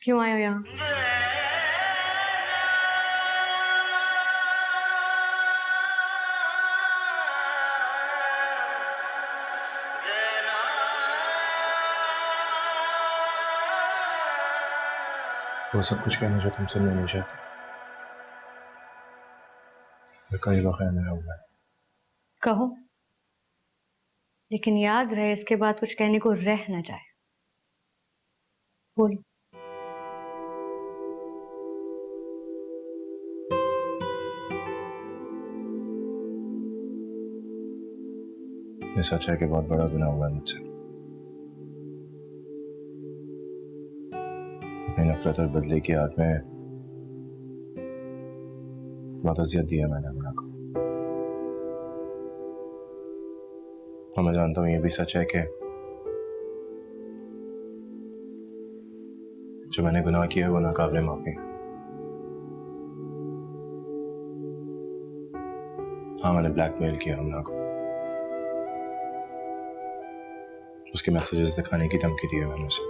क्यों आए हो यहाँ? वो सब कुछ कहना जो तुम सुनना नहीं चाहते, पर कई वक़्त मेरा हुआ है। कहो, लेकिन याद रहे इसके बाद कुछ कहने को रह न जाए। बोलो। ये सच है कि बहुत बड़ा गुनाह हुआ है मुझसे। अपनी नफरत और बदले की आग में बहुत अजियत दी है मैंने अमना को। और मैं जानता हूँ ये भी सच है कि जो मैंने गुनाह किया है वो नाकाबिले माफी है। हाँ, मैंने ब्लैकमेल किया अमना को, उसके मैसेजेस दिखाने की धमकी दी है मैंने उसे,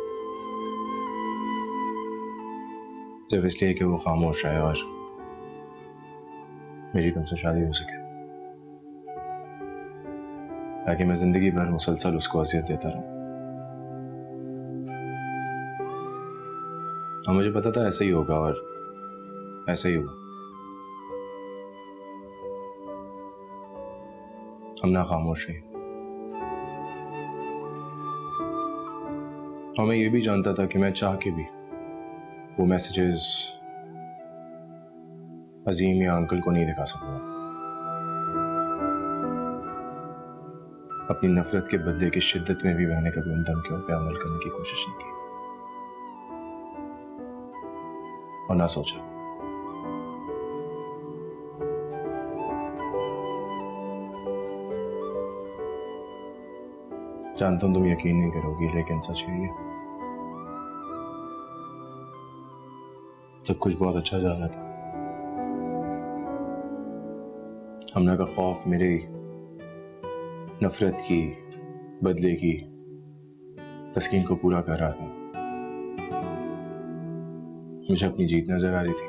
सिर्फ इसलिए कि वो खामोश है और मेरी तुमसे शादी हो सके, ताकि मैं जिंदगी भर मुसलसल उसको अजियत देता रहूं। हाँ, मुझे पता था ऐसा ही होगा और ऐसा ही हुआ। अमना खामोश है और मैं ये भी जानता था कि मैं चाह के भी वो मैसेजेस अजीम या अंकल को नहीं दिखा सकूंगा। अपनी नफरत के बदले की शिद्दत में भी मैंने कभी उन धमकियों पर अमल करने की कोशिश नहीं की और ना सोचा। जानता हूं तुम यकीन नहीं करोगी, लेकिन सच है ये, सब कुछ बहुत अच्छा जा रहा था। अमना का खौफ मेरी नफरत की, बदले की तस्कीन को पूरा कर रहा था। मुझे अपनी जीत नजर आ रही थी,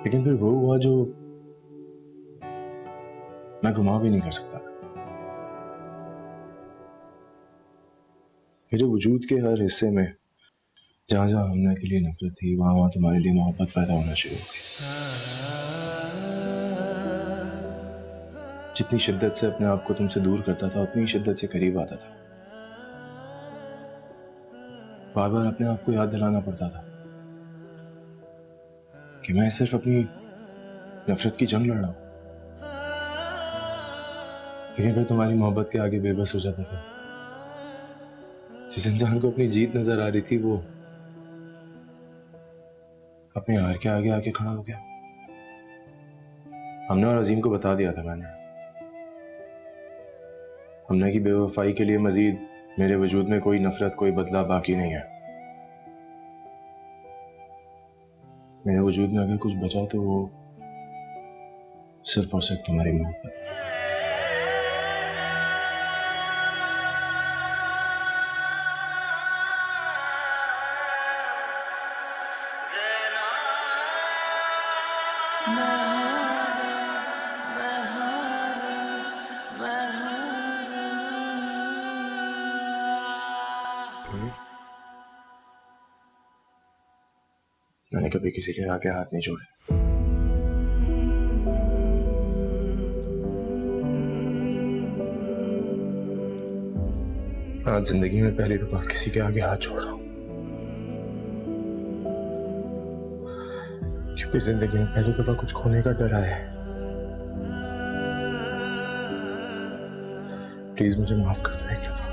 लेकिन फिर वो हुआ जो मैं घुमा भी नहीं कर सकता। मेरे वजूद के हर हिस्से में जहां जहां अमना के लिए नफरत थी, वहां वहां तुम्हारे लिए मोहब्बत पैदा होना शुरू हो गई। जितनी शिद्दत से अपने आप को तुमसे दूर करता था, उतनी शिद्दत से करीब आता था। बार बार अपने आप को याद दिलाना पड़ता था कि मैं सिर्फ अपनी नफरत की जंग लड़ रहा हूं, लेकिन फिर तुम्हारी मोहब्बत के आगे बेबस हो जाता था। जिस इंसान को अपनी जीत नजर आ रही थी, वो अपने हार के आगे आके खड़ा हो गया। हमने और अजीम को बता दिया था मैंने, हमने की बेवफाई के लिए मजीद मेरे वजूद में कोई नफरत, कोई बदला बाकी नहीं है। मेरे वजूद में अगर कुछ बचा तो वो सिर्फ और सिर्फ तुम्हारी मोहब्बत। मैंने कभी किसी के आगे हाथ नहीं जोड़े। आज जिंदगी में पहली दफा किसी के आगे हाथ जोड़ रहा हूं, क्योंकि जिंदगी में पहली दफा कुछ खोने का डर आया है। प्लीज मुझे माफ कर दो, एक दफा,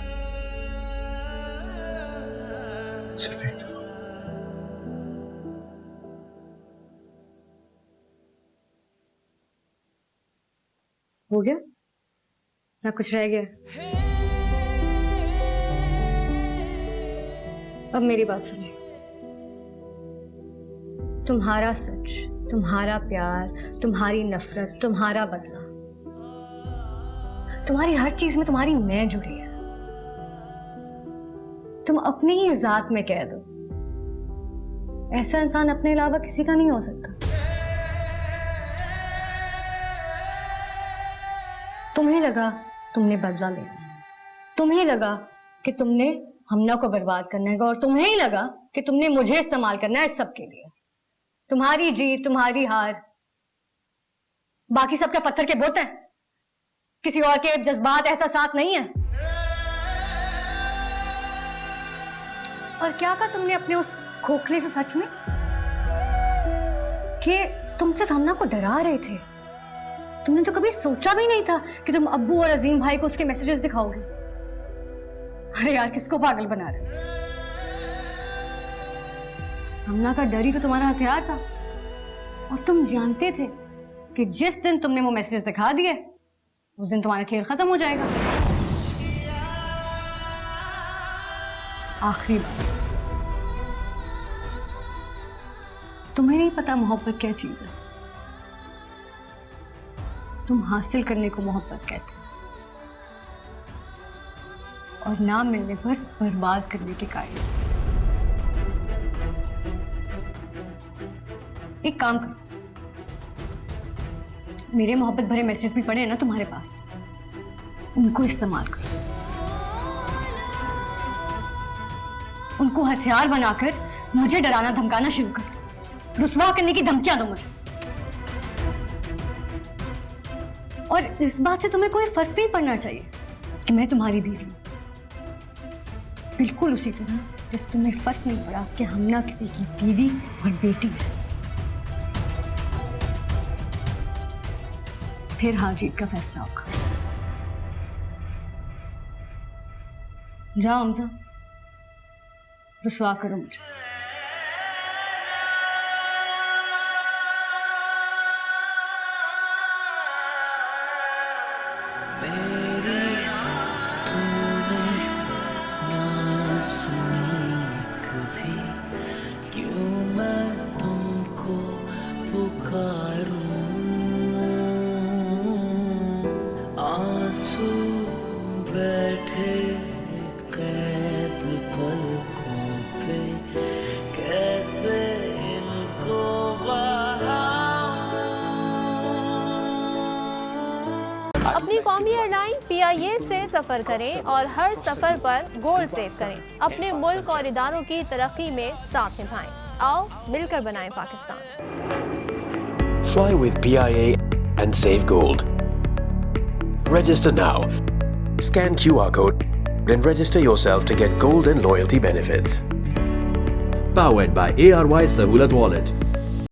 सिर्फ एक दफा। हो गया ना कुछ रह गया? अब मेरी बात सुनिए। तुम्हारा सच, तुम्हारा प्यार, तुम्हारी नफरत, तुम्हारा बदला, तुम्हारी हर चीज में तुम्हारी मैं जुड़ी है। तुम अपनी ही जात में कैद हो। ऐसा इंसान अपने अलावा किसी का नहीं हो सकता। तुम्हें लगा तुमने बदला लेना, तुम्हें लगा कि तुमने हमना को बर्बाद करना है, और तुम्हें ही लगा कि तुमने मुझे इस्तेमाल करना है इस सब के लिए। तुम्हारी जीत, तुम्हारी हार, बाकी सब क्या पत्थर के बुत हैं? किसी और के जज्बात, एहसासात नहीं है। और क्या कहा तुमने अपने उस खोखले से सच में कि तुम सिर्फ हमना को डरा रहे थे? तुमने तो कभी सोचा भी नहीं था कि तुम अब्बू और अजीम भाई को उसके मैसेजेस दिखाओगे। अरे यार, किसको पागल बना रहे हो? हमना का डर ही तो तुम्हारा हथियार था, और तुम जानते थे कि जिस दिन तुमने वो मैसेजेस दिखा दिए उस दिन तुम्हारा खेल खत्म हो जाएगा। आखिरी बात, तुम्हें नहीं पता मोहब्बत क्या चीज है। तुम हासिल करने को मोहब्बत कहते हो, और ना मिलने पर बर्बाद करने के कायल। एक काम करो, मेरे मोहब्बत भरे मैसेज भी पड़े हैं ना तुम्हारे पास, उनको इस्तेमाल करो। उनको हथियार बनाकर मुझे डराना धमकाना शुरू करो, रुसवा करने की धमकियां दो मुझे। और इस बात से तुम्हें कोई फर्क नहीं पड़ना चाहिए कि मैं तुम्हारी बीवी हूं, बिल्कुल उसी तरह जैसे तुम्हें फर्क नहीं पड़ा कि हमना किसी की बीवी और बेटी है। फिर हार जीत का फैसला होगा। जाओ हमजा, रुसवा करो मुझे। अपनी कौमी एयरलाइन PIA से सफ़र करें और हर सफ़र पर गोल्ड सेव करें। अपने मुल्क और इदारों की तरक्की में साथ निभाएं। आओ मिलकर बनाएं Pakistan. Fly with PIA and save gold. Register now. Scan QR code and register yourself to get gold and loyalty benefits. Powered by ARY Sahulat Wallet.